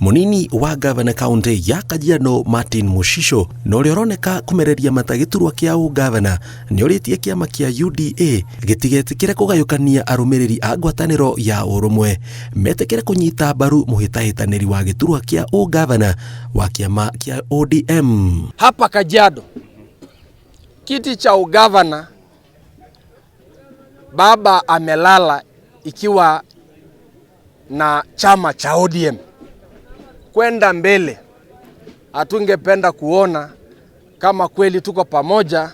Munini wa gavana kaunti ya Kajiado Martin Mushisho no rioroneka kumereria matagiturwa kia ugavana ni oritie kiama kia UDA gitigetikire kugayukania arumiriri a ngwataniro ya urumwe metekire kunyita mbaru muhitahitaniri wa giturwa kia ugavana wa kiama kia ODM. Hapa Kajiado kiti cha ugavana baba amelala ikiwa na chama cha ODM kwenda mbele. Hatungependa kuona kama kweli tuko pamoja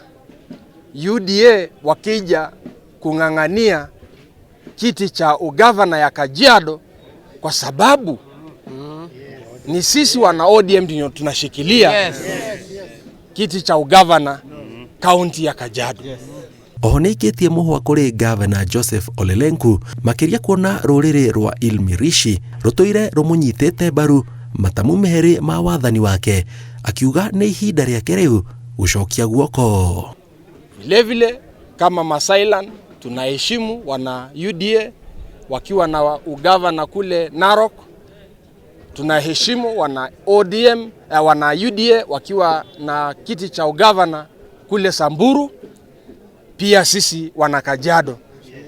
UDA wakija kung'ang'ania kiti cha ugavana ya Kajiado, kwa sababu ni sisi wana ODM ndio tunashikilia kiti cha ugavana kaunti ya Kajiado. Ohonikitie muhwa kuri gavana Joseph Ole Lenku makiria kuona ruriri rwa Ilmirishi rutoire rumunyitete mbaru matamu meheri ma wathani wake, akiuga ni ihinda riake riu gucokia guoko. Vilevile kama Masailan tunaheshimu wana UDA wakiwa na ugavana kule Narok, tunaheshimu wana ODM wana UDA wakiwa na kiti cha ugavana kule Samburu. Pia sisi wana Kajiado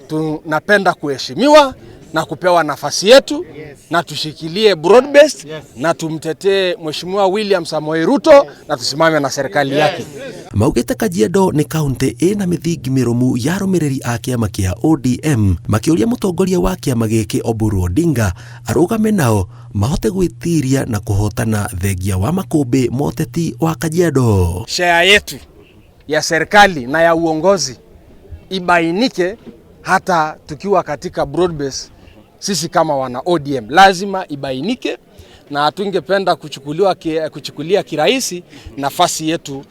tunapenda kuheshimiwa na kupewa nafasi yetu, na tushikilie broad based na tumtetee Mheshimiwa William Samoei Ruto na tusimame na serikali yake. Maugite Kajiado ni kaunti ina mithingi mirumu ya rumiriri a kiama kia ODM makiuria mutongoria wa kiama giki Oburu Odinga arugame nao mahote gwitiria na kuhotana thengia wa makumbi moteti wa Kajiado. Share yetu ya serikali na ya uongozi ibainike hata tukiwa katika broad base. Sisi kama wana ODM lazima ibainike, na hatungependa kuchukulia kirahisi nafasi yetu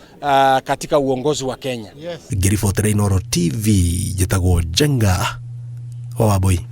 katika uongozi wa Kenya. Ngiribotera Inooro TV, jitagwo Jenga wa Wambui.